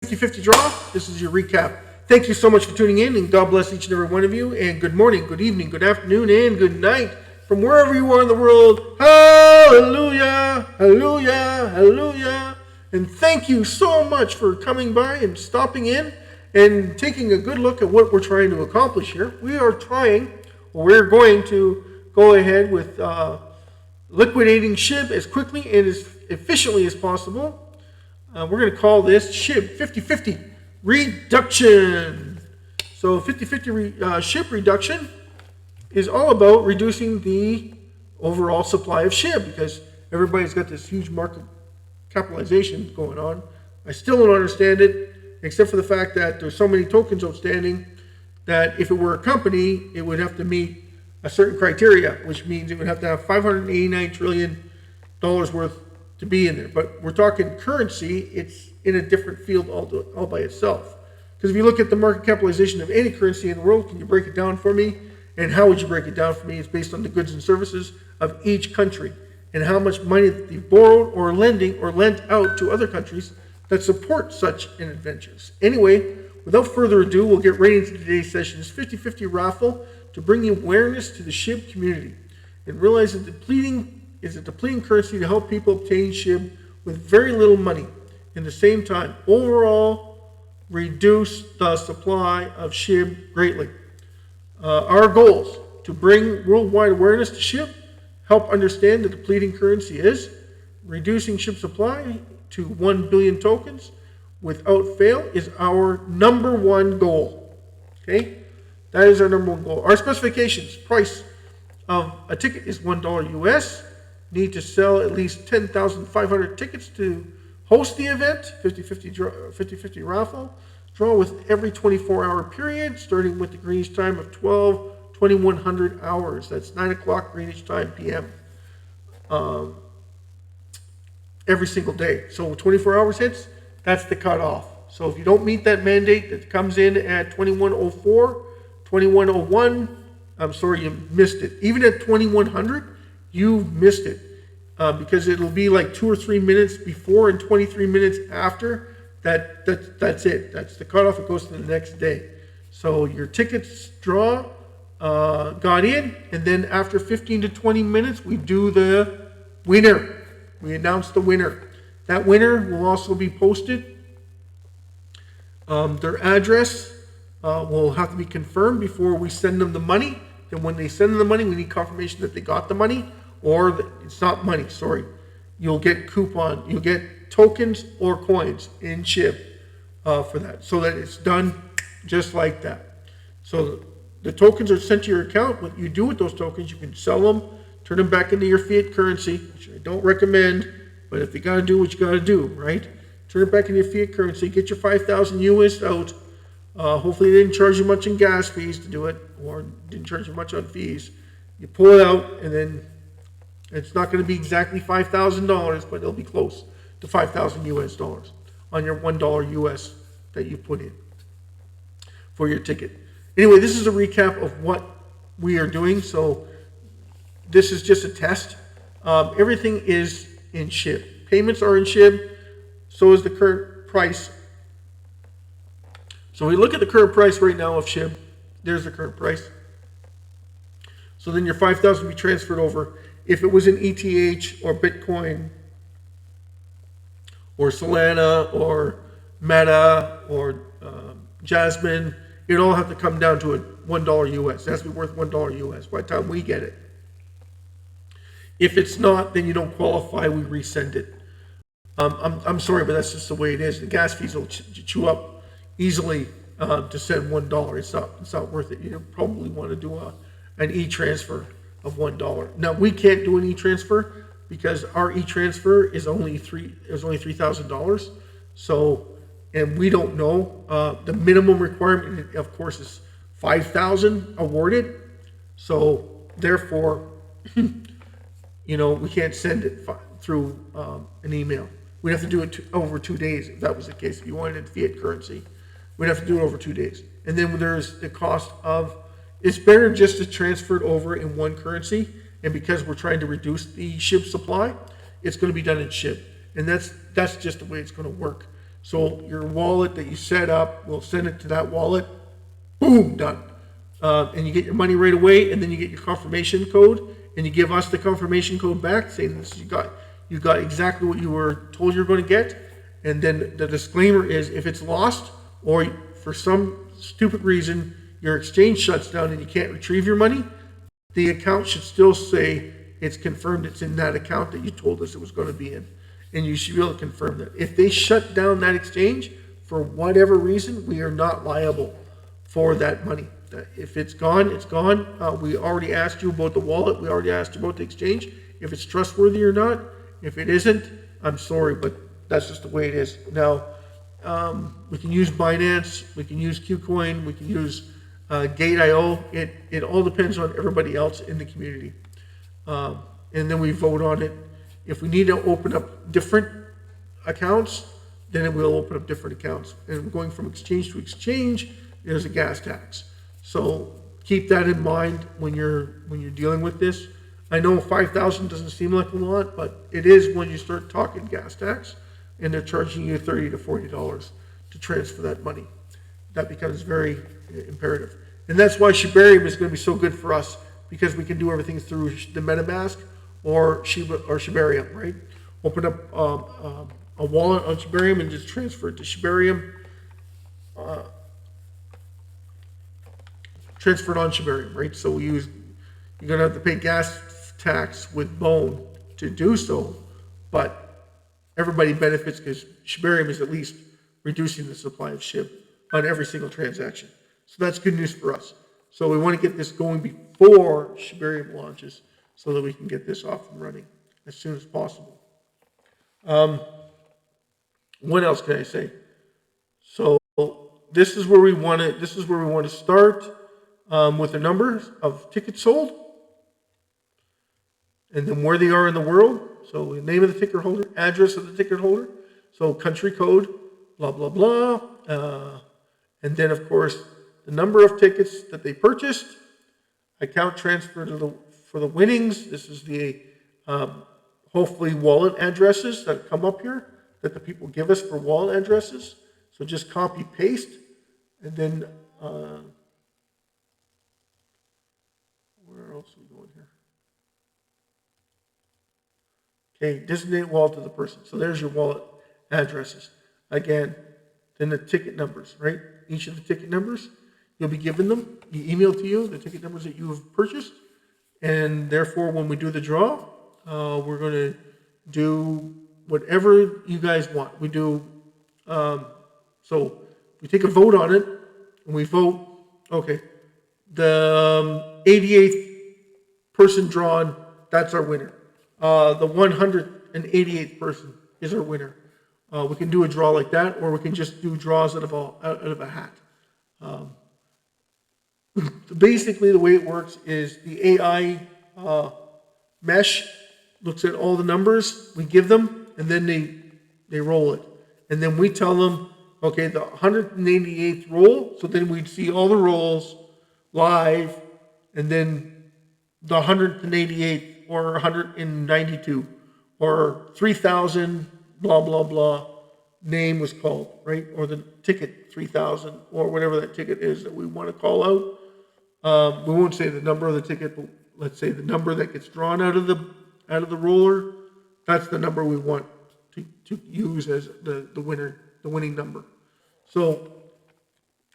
50-50 draw. This is your recap. Thank you so much for tuning in, and God bless each and every one of you. And good morning, good evening, good afternoon, and good night from wherever you are in the world. Hallelujah, hallelujah, hallelujah. And thank you so much for coming by and stopping in and taking a good look at what we're trying to accomplish here. We're going to go ahead with liquidating SHIB as quickly and as efficiently as possible. We're going to call this SHIB 50-50 reduction. So 50-50 SHIB reduction is all about reducing the overall supply of SHIB, because everybody's got this huge market capitalization going on. I still don't understand it, except for the fact that there's so many tokens outstanding that if it were a company, it would have to meet a certain criteria, which means it would have to have $589 trillion worth to be in there. But we're talking currency, it's in a different field all by itself. Because if you look at the market capitalization of any currency in the world, can you break it down for me? And how would you break it down for me? It's based on the goods and services of each country and how much money that they've borrowed or lending or lent out to other countries that support such an adventures. Anyway, without further ado, we'll get right into today's session. It's 50-50 raffle to bring awareness to the SHIB community and realize that depleting is a depleting currency to help people obtain SHIB with very little money. In the same time, overall reduce the supply of SHIB greatly. Our goals to bring worldwide awareness to SHIB, help understand the depleting currency is, reducing SHIB supply to 1 billion tokens without fail is our number one goal. Okay, that is our number one goal. Our specifications: price of a ticket is $1 US. Need to sell at least 10,500 tickets to host the event. 50-50 raffle. Draw with every 24-hour period, starting with the Greenwich time of 2100 hours. That's 9 o'clock Greenwich time PM. Every single day. So 24 hours hits, that's the cutoff. So if you don't meet that mandate that comes in at 2104, 2101, I'm sorry, you missed it. Even at 2100, you missed it, because it'll be like 2 or 3 minutes before and 23 minutes after. That's it. That's the cutoff. It goes to the next day. So your tickets draw got in, and then after 15 to 20 minutes, we do the winner. We announce the winner. That winner will also be posted. Their address will have to be confirmed before we send them the money. Then when they send them the money, we need confirmation that they got the money, or that it's not money, sorry. You'll get you'll get tokens or coins in SHIB for that, so that it's done just like that. So the tokens are sent to your account. What you do with those tokens, you can sell them, turn them back into your fiat currency, which I don't recommend, but if you got to do what you got to do, right? Turn it back into your fiat currency, get your 5,000 US out. Hopefully they didn't charge you much in gas fees to do it, or didn't charge you much on fees. You pull it out, and then it's not going to be exactly $5,000, but it'll be close to 5,000 US dollars on your $1 US that you put in for your ticket. Anyway, this is a recap of what we are doing. So this is just a test. Everything is in SHIB. Payments are in SHIB. So is the current price. So we look at the current price right now of SHIB. There's the current price. So then your 5,000 will be transferred over. If it was in ETH or Bitcoin or Solana or Meta or Jasmine, it'd all have to come down to a $1 US. It has to be worth $1 US by the time we get it. If it's not, then you don't qualify. We resend it. I'm sorry, but that's just the way it is. The gas fees will chew up easily to send $1. It's not worth it. You probably want to do an e-transfer of $1. Now we can't do an e-transfer because our e-transfer is only $3,000. So, and we don't know the minimum requirement, of course, is 5,000 awarded. So therefore, we can't send it through an email. We'd have to do it over 2 days if that was the case. If you wanted it fiat currency, we'd have to do it over 2 days. And then there's the cost of. It's better just to transfer it over in one currency, and because we're trying to reduce the SHIB supply, it's going to be done in SHIB, and that's just the way it's going to work. So your wallet that you set up, we'll send it to that wallet. Boom, done. And you get your money right away, and then you get your confirmation code, and you give us the confirmation code back saying this, you got exactly what you were told you're going to get. And then the disclaimer is, if it's lost or for some stupid reason your exchange shuts down and you can't retrieve your money, the account should still say it's confirmed it's in that account that you told us it was going to be in. And you should be able to confirm that. If they shut down that exchange for whatever reason, we are not liable for that money. If it's gone, it's gone. We already asked you about the wallet. We already asked you about the exchange. If it's trustworthy or not. If it isn't, I'm sorry, but that's just the way it is. Now, we can use Binance, we can use KuCoin, we can use Gate.io. It all depends on everybody else in the community. And then we vote on it. If we need to open up different accounts, then it will open up different accounts. And going from exchange to exchange, there's a gas tax. So keep that in mind when you're dealing with this. I know 5,000 doesn't seem like a lot, but it is when you start talking gas tax, and they're charging you $30 to $40 to transfer that money. That becomes very imperative. And that's why Shibarium is going to be so good for us, because we can do everything through the MetaMask or Shibarium, right? Open up a wallet on Shibarium and just transfer it to Shibarium. Transfer it on Shibarium, right? So you're going to have to pay gas tax with Bone to do so, but everybody benefits because Shibarium is at least reducing the supply of SHIB on every single transaction. So that's good news for us. So we want to get this going before Shibarium launches so that we can get this off and running as soon as possible. What else can I say? So this is where we want to start with the numbers of tickets sold, and then where they are in the world. So the name of the ticket holder, address of the ticket holder, so country code, blah, blah, blah. And then, of course, the number of tickets that they purchased, account transfer for the winnings. This is the hopefully wallet addresses that come up here that the people give us for wallet addresses. So just copy, paste, and then where else are we going here? Okay, designate wallet to the person. So there's your wallet addresses. Again, then the ticket numbers, right? Each of the ticket numbers, you'll be given them, be emailed to you, the ticket numbers that you have purchased. And therefore, when we do the draw, we're going to do whatever you guys want. We do, so we take a vote on it, and we vote, okay, the 88th person drawn, that's our winner. The 188th person is our winner. We can do a draw like that, or we can just do draws out of a hat. Basically, the way it works is the AI mesh looks at all the numbers we give them, and then they roll it. And then we tell them, okay, the 188th roll, so then we'd see all the rolls live, and then the 188th or 192 or 3,000, blah, blah, blah, name was called, right? Or the ticket 3,000 or whatever that ticket is that we want to call out. We won't say the number of the ticket, but let's say the number that gets drawn out of the roller. That's the number we want to use as the winning number. So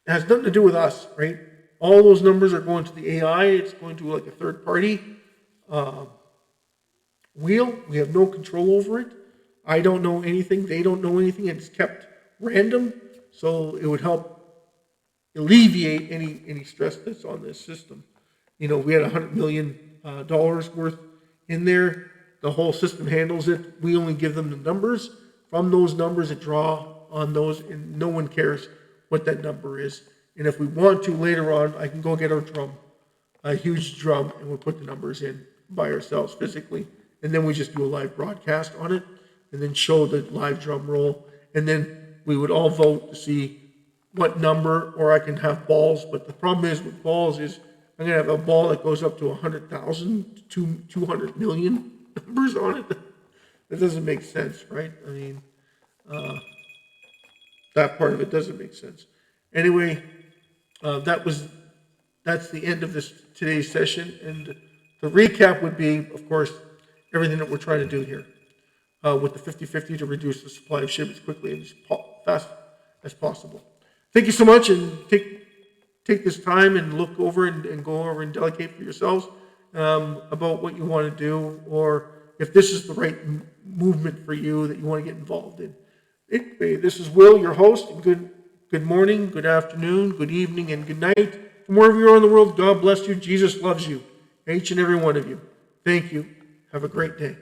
it has nothing to do with us, right? All those numbers are going to the AI. It's going to like a third party wheel. We have no control over it. I don't know anything. They don't know anything. It's kept random. So it would help alleviate any stress that's on this system. You know, we had $100 million worth in there. The whole system handles it. We only give them the numbers. From those numbers, it draw on those, and no one cares what that number is. And if we want to later on, I can go get our drum, a huge drum, and we'll put the numbers in by ourselves physically. And then we just do a live broadcast on it, and then show the live drum roll. And then we would all vote to see what number, or I can have balls. But the problem is with balls is I'm going to have a ball that goes up to 100,000 to 200 million numbers on it. That doesn't make sense, right? I mean, that part of it doesn't make sense. Anyway, that's the end of today's session. And the recap would be, of course, everything that we're trying to do here with the 50-50 to reduce the supply of SHIB as quickly and as fast as possible. Thank you so much, and take this time and look over and go over and delegate for yourselves about what you want to do, or if this is the right movement for you that you want to get involved in. This is Will, your host. Good morning, good afternoon, good evening, and good night. From wherever you are in the world, God bless you. Jesus loves you, each and every one of you. Thank you. Have a great day.